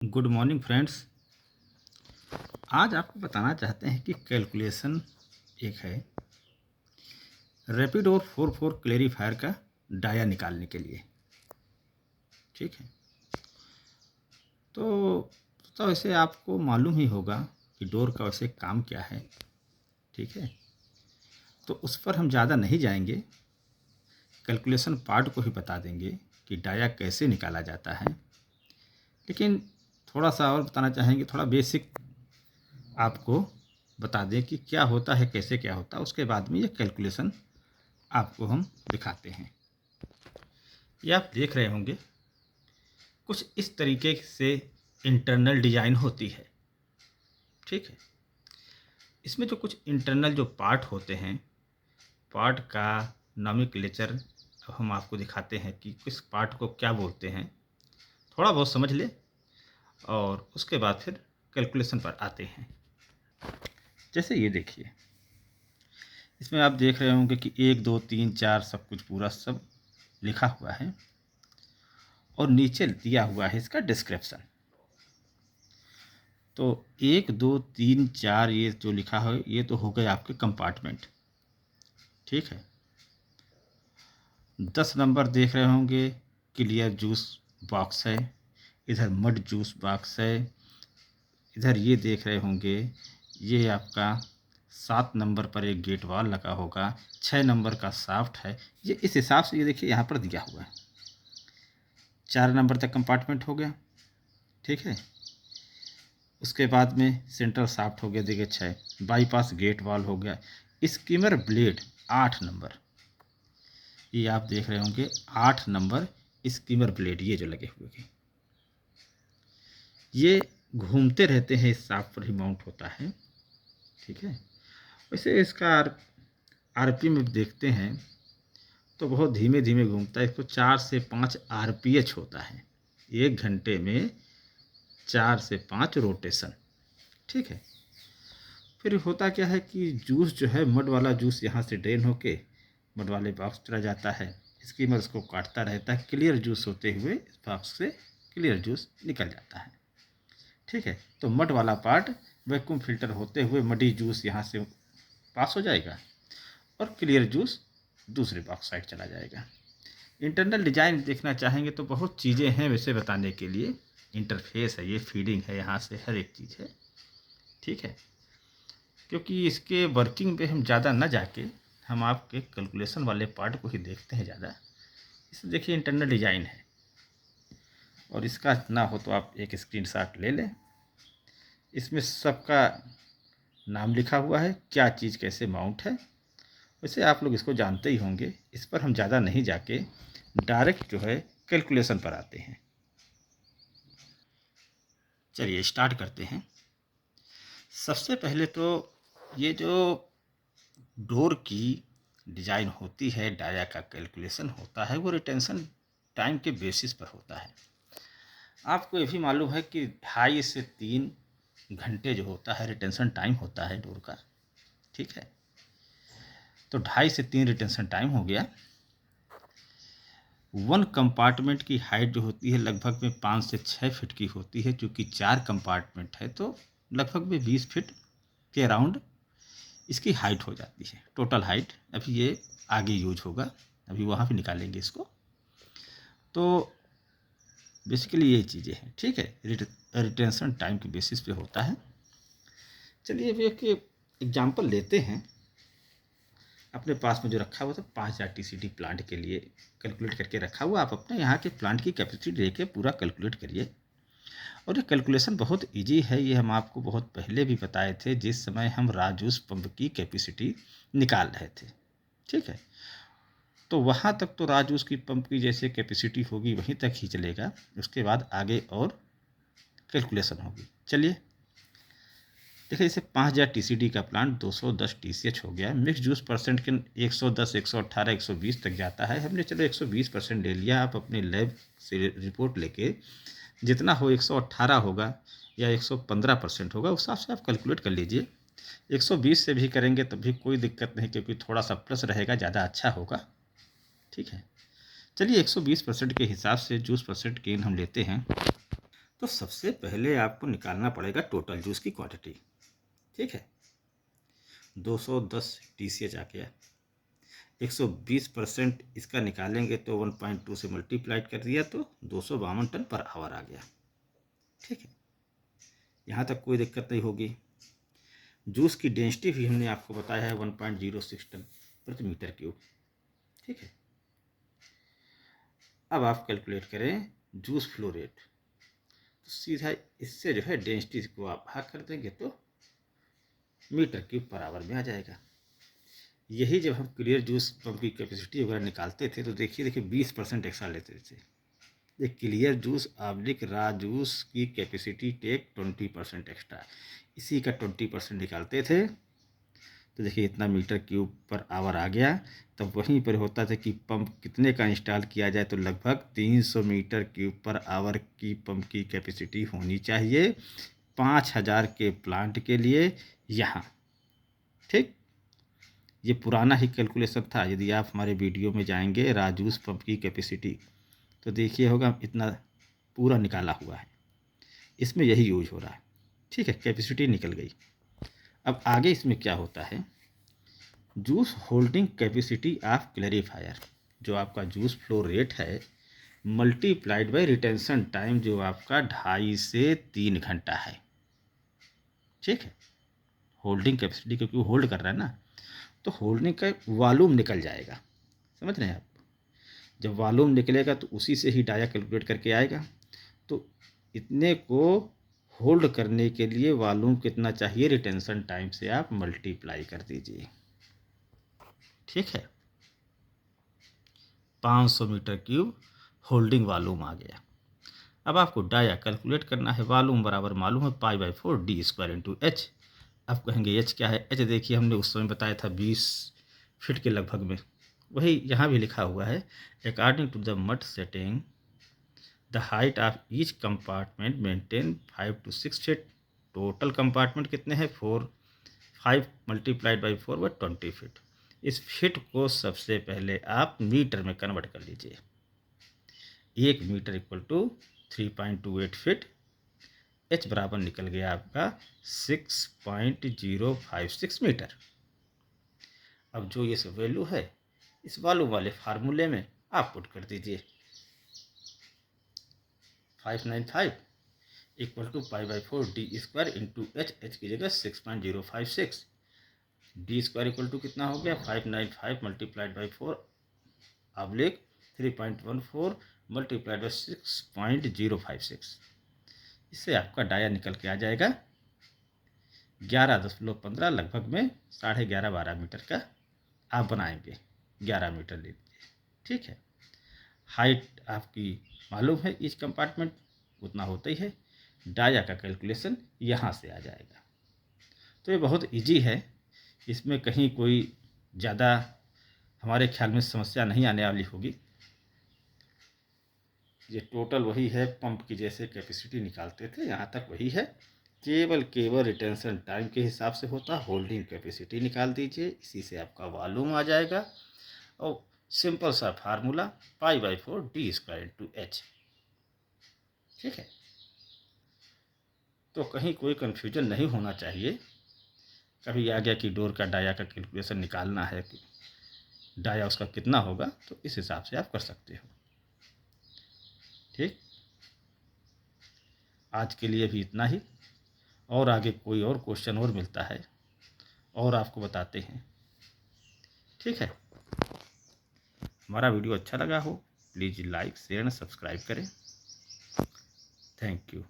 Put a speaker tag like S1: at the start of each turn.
S1: Good morning friends. आज आपको बताना चाहते हैं कि कैलकुलेशन एक है रैपिड और 4-4 क्लेरिफायर का डाया निकालने के लिए। ठीक है, तो वैसे आपको मालूम ही होगा कि डोर का वैसे काम क्या है। ठीक है, तो उस पर हम ज़्यादा नहीं जाएंगे, कैलकुलेशन पार्ट को ही बता देंगे कि डाया कैसे निकाला जाता है। लेकिन थोड़ा सा और बताना चाहेंगे, थोड़ा बेसिक आपको बता दें कि क्या होता है, कैसे क्या होता है। उसके बाद में ये कैलकुलेशन आपको हम दिखाते हैं। ये आप देख रहे होंगे कुछ इस तरीके से इंटरनल डिजाइन होती है। ठीक है, इसमें जो कुछ इंटरनल जो पार्ट होते हैं, पार्ट का नॉमेनक्लेचर अब हम आपको दिखाते हैं कि किस पार्ट को क्या बोलते हैं। थोड़ा बहुत समझ ले और उसके बाद फिर कैलकुलेशन पर आते हैं। जैसे ये देखिए, इसमें आप देख रहे होंगे कि 1 2 3 4 सब कुछ पूरा सब लिखा हुआ है और नीचे दिया हुआ है इसका डिस्क्रिप्शन। तो 1 2 3 4 ये जो लिखा है ये तो हो गए आपके कंपार्टमेंट। ठीक है, 10 नंबर देख रहे होंगे क्लियर जूस बॉक्स है, इधर मड जूस बॉक्स है, इधर ये देख रहे होंगे ये आपका 7 नंबर पर एक गेट वॉल लगा होगा, 6 नंबर का साफ्ट है। ये इस हिसाब से ये देखिए यहाँ पर दिया हुआ है। 4 नंबर तक कंपार्टमेंट हो गया। ठीक है, उसके बाद में सेंट्रल साफ्ट हो गया, देखिए 6, बाईपास गेट वॉल हो गया, स्कीमर ब्लेड 8 नंबर, ये आप देख रहे होंगे 8 नंबर स्कीमर ब्लेड ये जो लगे हुए हैं ये घूमते रहते हैं, इस साफ्ट पर ही माउंट होता है। ठीक है, वैसे इसका आरपीएम में देखते हैं तो बहुत धीमे धीमे घूमता है। इसको 4 से 5 आरपीएच होता है, 1 घंटे में 4 से 5 रोटेशन। ठीक है, फिर होता क्या है कि जूस जो है मड वाला जूस यहाँ से ड्रेन होके मड वाले बॉक्स चला जाता है, स्कीमर उसको काटता रहता है, क्लियर जूस होते हुए इस बॉक्स से क्लियर जूस निकल जाता है। ठीक है, तो मड वाला पार्ट वैक्यूम फिल्टर होते हुए मडी जूस यहाँ से पास हो जाएगा और क्लियर जूस दूसरे बॉक्स साइड चला जाएगा। इंटरनल डिजाइन देखना चाहेंगे तो बहुत चीज़ें हैं वैसे बताने के लिए, इंटरफेस है, ये फीडिंग है, यहाँ से हर एक चीज़ है। ठीक है, क्योंकि इसके वर्किंग पे हम ज़्यादा ना जाके हम आपके कैलकुलेशन वाले पार्ट को ही देखते हैं ज़्यादा। इसमें देखिए इंटरनल डिजाइन है और इसका ना हो तो आप एक स्क्रीनशॉट ले लें। इसमें सबका नाम लिखा हुआ है, क्या चीज़ कैसे माउंट है। वैसे आप लोग इसको जानते ही होंगे, इस पर हम ज़्यादा नहीं जाके डायरेक्ट जो है कैलकुलेशन पर आते हैं। चलिए स्टार्ट करते हैं। सबसे पहले तो ये जो डोर की डिज़ाइन होती है, डाया का कैलकुलेशन होता है, वो रिटेंशन टाइम के बेसिस पर होता है। आपको ये भी मालूम है कि 2.5 से 3 घंटे जो होता है रिटेंशन टाइम होता है डोर का। ठीक है, तो 2.5 से 3 रिटेंशन टाइम हो गया। 1 कंपार्टमेंट की हाइट जो होती है लगभग में 5 से 6 फीट की होती है, क्योंकि 4 कंपार्टमेंट है तो लगभग में 20 फीट के अराउंड इसकी हाइट हो जाती है, टोटल हाइट। अभी ये आगे यूज होगा, अभी वहाँ पे निकालेंगे इसको। तो बेसिकली ये चीज़ें हैं। ठीक है, रिटेंशन टाइम के बेसिस पे होता है। चलिए अभी एक एग्जांपल लेते हैं। अपने पास में जो रखा हुआ था 5000 टीसीडी प्लांट के लिए कैलकुलेट करके रखा हुआ, आप अपने यहाँ के प्लांट की कैपेसिटी लेके पूरा कैलकुलेट करिए। और ये कैलकुलेशन बहुत इजी है, ये हम आपको बहुत पहले भी बताए थे जिस समय हम राजूस पंप की कैपेसिटी निकाल रहे थे। ठीक है, तो वहाँ तक तो राजूस की पंप की जैसे कैपेसिटी होगी वहीं तक ही चलेगा, उसके बाद आगे और कैलकुलेशन होगी। चलिए देखिए, इसे 5000 टीसीडी का प्लांट 210 टीसीएच हो गया। मिक्स जूस परसेंट के 110 118 120 तक जाता है। हमने चलो 120% ले लिया। आप अपने लैब से रिपोर्ट लेके जितना हो 118 होगा या 115% होगा, उस हिसाब से आप कैलकुलेट कर लीजिए। 120 से भी करेंगे तब भी कोई दिक्कत नहीं, क्योंकि थोड़ा सा प्लस रहेगा, ज़्यादा अच्छा होगा। ठीक है, चलिए 120% के हिसाब से जूस परसेंट गेन हम लेते हैं। तो सबसे पहले आपको निकालना पड़ेगा टोटल जूस की क्वांटिटी। ठीक है, 210 TCH आ गया, 120% इसका निकालेंगे तो 1.2 से मल्टीप्लाइड कर दिया तो 252 टन पर आवर आ गया। ठीक है, यहाँ तक कोई दिक्कत नहीं होगी। जूस की डेंसिटी भी हमने आपको बताया है 1.06 टन प्रति मीटर क्यूब। ठीक है, अब आप कैलकुलेट करें जूस फ्लो रेट, तो सीधा इससे जो है डेंसिटी को आप भाग कर देंगे तो मीटर क्यूब पर आवर में आ जाएगा। यही जब हम क्लियर जूस पंप की कैपेसिटी वगैरह निकालते थे तो देखिए 20% एक्स्ट्रा लेते थे। ये क्लियर जूस ऑब्लिक रा जूस की कैपेसिटी टेक 20% एक्स्ट्रा, इसी का 20% निकालते थे तो देखिए इतना मीटर क्यूब पर आवर आ गया। तब वहीं पर होता था कि पंप कितने का इंस्टॉल किया जाए, तो लगभग 300 मीटर क्यूब पर आवर की पंप की कैपेसिटी होनी चाहिए 5000 के प्लांट के लिए यहाँ। ठीक, ये पुराना ही कैलकुलेशन था। यदि आप हमारे वीडियो में जाएंगे राजूस पंप की कैपेसिटी तो देखिए होगा इतना पूरा निकाला हुआ है, इसमें यही यूज हो रहा है। ठीक है, कैपेसिटी निकल गई। अब आगे इसमें क्या होता है, juice holding capacity of clarifier, जो आपका जूस फ्लो रेट है मल्टीप्लाइड बाय रिटेंशन टाइम, जो आपका 2.5 से 3 घंटा है। ठीक है, होल्डिंग कैपेसिटी क्योंकि वो होल्ड कर रहा है ना, तो होल्डिंग का वॉल्यूम निकल जाएगा। समझ रहे हैं आप, जब वॉल्यूम निकलेगा तो उसी से ही डाया कैलकुलेट करके आएगा। तो इतने को होल्ड करने के लिए वॉल्यूम कितना चाहिए, रिटेंशन टाइम से आप मल्टीप्लाई कर दीजिए। ठीक है, 500 मीटर क्यूब होल्डिंग वॉल्यूम आ गया। अब आपको डाया कैलकुलेट करना है, वॉल्यूम बराबर मालूम है π/4 d² इंटू एच। अब कहेंगे एच क्या है, एच देखिए हमने उस समय बताया था 20 फीट के लगभग में, वही यहाँ भी लिखा हुआ है। According to the mud setting the height of each compartment maintain 5 to 6 feet. Total compartment कितने हैं, 5 मल्टीप्लाइड बाई 4 व 20 फीट। इस फीट को सबसे पहले आप मीटर में कन्वर्ट कर लीजिए। 1 meter equal to 3.28 feet. H बराबर निकल गया आपका 6.056 मीटर। अब जो ये सब वैल्यू है इस वॉल्यूम वाले फार्मूले में आप पुट कर दीजिए। 595 equal to π/4 d² into H, H की जगह 6.056, d² इक्वल टू कितना हो गया 595 multiplied by 4 oblique 3.14 multiplied by 6.056। इससे आपका डाया निकल के आ जाएगा 11.15, लगभग में 11.5-12 मीटर का आप बनाएंगे। 11 मीटर ले लीजिए। ठीक है, हाइट आपकी मालूम है ईच कंपार्टमेंट उतना होता ही है, डाया का कैलकुलेशन यहाँ से आ जाएगा। तो ये बहुत इजी है, इसमें कहीं कोई ज़्यादा हमारे ख्याल में समस्या नहीं आने वाली होगी। ये टोटल वही है, पंप की जैसे कैपेसिटी निकालते थे यहाँ तक वही है, केवल रिटेंशन टाइम के हिसाब से होता। होल्डिंग कैपेसिटी निकाल दीजिए, इसी से आपका वॉल्यूम आ जाएगा। और सिंपल सा फार्मूला π/4 d² इंटू एच। ठीक है, तो कहीं कोई कंफ्यूजन नहीं होना चाहिए। कभी आ गया कि डोर का डाया का कैलकुलेशन निकालना है, डाया उसका कितना होगा, तो इस हिसाब से आप कर सकते हो। ठीक, आज के लिए भी इतना ही, और आगे कोई और क्वेश्चन और मिलता है और आपको बताते हैं। ठीक है, हमारा वीडियो अच्छा लगा हो please like share and subscribe करें। Thank you.